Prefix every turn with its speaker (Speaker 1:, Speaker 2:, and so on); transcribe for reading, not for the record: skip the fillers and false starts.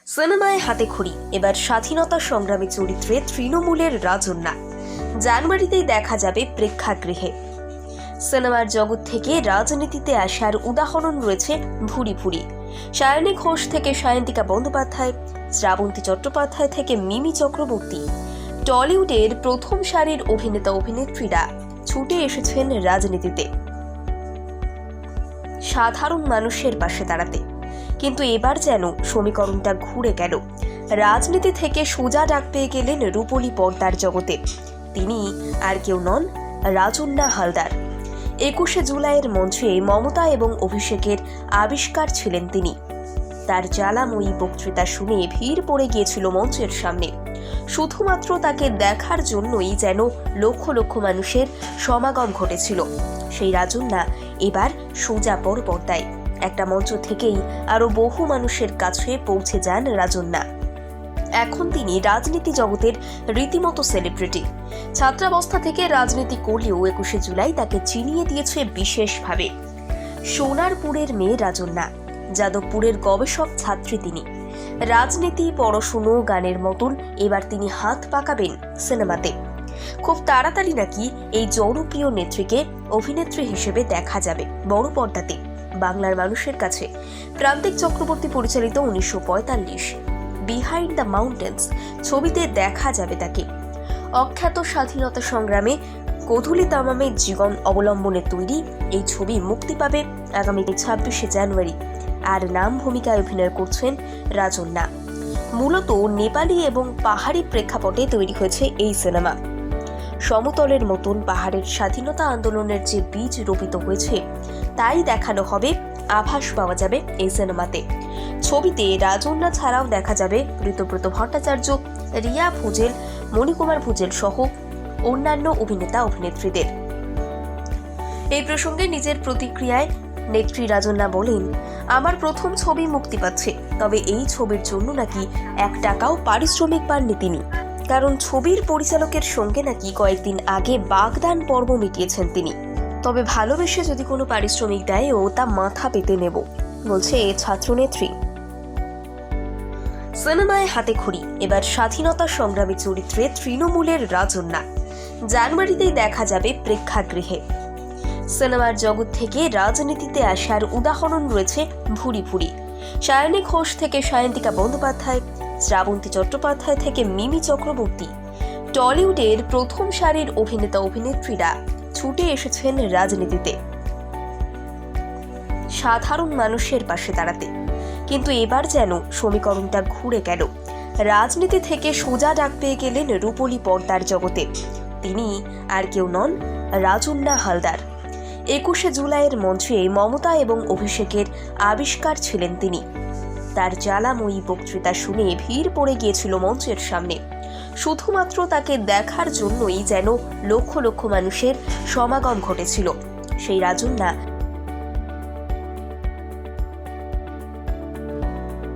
Speaker 1: সিনেমায় হাতেখড়ি এবার স্বাধীনতা সংগ্রামী চরিত্রে তৃণমূলের রাজন্যা। জানুয়ারিতেই দেখা যাবে প্রেক্ষাগৃহে। সিনেমার জগৎ থেকে রাজনীতিতে আসার উদাহরণ রয়েছে ভুরি ভুরি। সায়নী ঘোষ থেকে সায়ন্তিকা বন্দ্যোপাধ্যায়, শ্রাবন্তী চট্টোপাধ্যায় থেকে মিমি চক্রবর্তী, টলিউডের প্রথম সারির অভিনেতা অভিনেত্রীরা ছুটে এসেছেন রাজনীতিতে সাধারণ মানুষের পাশে দাঁড়াতে। কিন্তু এবার যেন সমীকরণটা ঘুরে গেল। রাজনীতি থেকে সোজা ডাক পেয়ে গেলেন রূপলী পর্দার জগতে। তিনি আর কেউ নন, রাজন্যা হালদার। 21শে জুলাইয়ের মঞ্চে মমতা এবং অভিষেকের আবিষ্কার ছিলেন তিনি। তার জ্বালাময়ী বক্তৃতা শুনে ভিড় পড়ে গিয়েছিল মঞ্চের সামনে। শুধুমাত্র তাকে দেখার জন্যই যেন লক্ষ লক্ষ মানুষের সমাগম ঘটেছিল। সেই রাজন্যা এবার সোজা বড় পর্দায়। একটা মঞ্চ থেকেই আরো বহু মানুষের কাছে পৌঁছে যান রাজন্যা। এখন তিনি রাজনীতি জগতের রীতিমতো সেলিব্রিটি। ছাত্রাবস্থা থেকে রাজনীতি করলেও 21শে জুলাই তাকে চিনিয়ে দিয়েছে বিশেষভাবে। সোনারপুরের মেয়ে রাজন্যা, যাদবপুরের গবেষক ছাত্রী তিনি। রাজনীতি, পড়াশুনো, গানের মতন এবার তিনি হাত পাকাবেন সিনেমাতে। খুব তাড়াতাড়ি নাকি এই জনপ্রিয় নেত্রীকে অভিনেত্রী হিসেবে দেখা যাবে বড় পর্দাতে বাংলার মানুষের কাছে। প্রান্তিক চক্রবর্তী পরিচালিত 1945 বিহাইন্ড দ্য মাউন্টেন্স ছবিতে দেখা যাবে তাকে। অখ্যাত স্বাধীনতা সংগ্রামে গোধূলি তামামের জীবন অবলম্বনে তৈরি এই ছবি মুক্তি পাবে আগামী 26শে জানুয়ারি। আর নাম ভূমিকায় অভিনয় করছেন রাজন্যা। মূলত নেপালি এবং পাহাড়ি প্রেক্ষাপটে তৈরি হয়েছে এই সিনেমা। সমতলের মতন পাহাড়ের স্বাধীনতা আন্দোলনের যে বীজ রোপিত হয়েছে তাই দেখানো হবে, আভাস পাওয়া যাবে এই সিনেমাতে। ছবিতে রাজন্যা ছাড়াও দেখা যাবে ঋতব্রত ভট্টাচার্য, রিয়া ভুজেল, মণিকুমার ভুজেল সহ অন্যান্য অভিনেতা অভিনেত্রীদের। এই প্রসঙ্গে নিজের প্রতিক্রিয়ায় নেত্রী রাজন্যা বলেন, আমার প্রথম ছবি মুক্তি পাচ্ছে, তবে এই ছবির জন্য নাকি 1 টাকাও পারিশ্রমিক পাননি তিনি। কারণ ছবির পরিচালকের সঙ্গে নাকি কয়েকদিন আগে বাগদান পর্ব মিটিয়েছেন তিনি। তবে ভালোবেসে যদি কোনো পারিশ্রমিক দেয় ও তা মাথা পেতে নেব, বলছে ছাত্রনেত্রী। সিনেমায় হাতেখড়ি এবার স্বাধীনতা সংগ্রামী চরিত্রে তৃণমূলের রাজন্যা। জানুয়ারিতেই দেখা যাবে প্রেক্ষাগৃহে। সিনেমার জগৎ থেকে রাজনীতিতে আসার উদাহরণ রয়েছে ভুরি ভুরি। সায়নী ঘোষ থেকে সায়ন্তিকা বন্দ্যোপাধ্যায়, শ্রাবন্তী চট্টোপাধ্যায় থেকে মিমি চক্রবর্তী, টলিউডের প্রথম সারির অভিনেতা অভিনেত্রীরা ছুটে এসেছেন রাজনীতিতে সাধারণ মানুষের পাশে দাঁড়াতে। কিন্তু এবার যেন সমীকরণটা ঘুরে গেল। রাজনীতি থেকে সোজা ডাক পেয়ে গেলেন রূপলী পর্দার জগতে। তিনি আর কেউ নন, রাজন্যা হালদার। 21শে জুলাইয়ের মঞ্চে মমতা এবং অভিষেকের আবিষ্কার ছিলেন তিনি। তার জ্বালাময়ী বক্তৃতা শুনে ভিড় পড়ে গিয়েছিল মঞ্চের সামনে। শুধুমাত্র তাকে দেখার জন্যই যেন লক্ষ লক্ষ মানুষের সমাগম ঘটেছিল। সেই রাজন্যা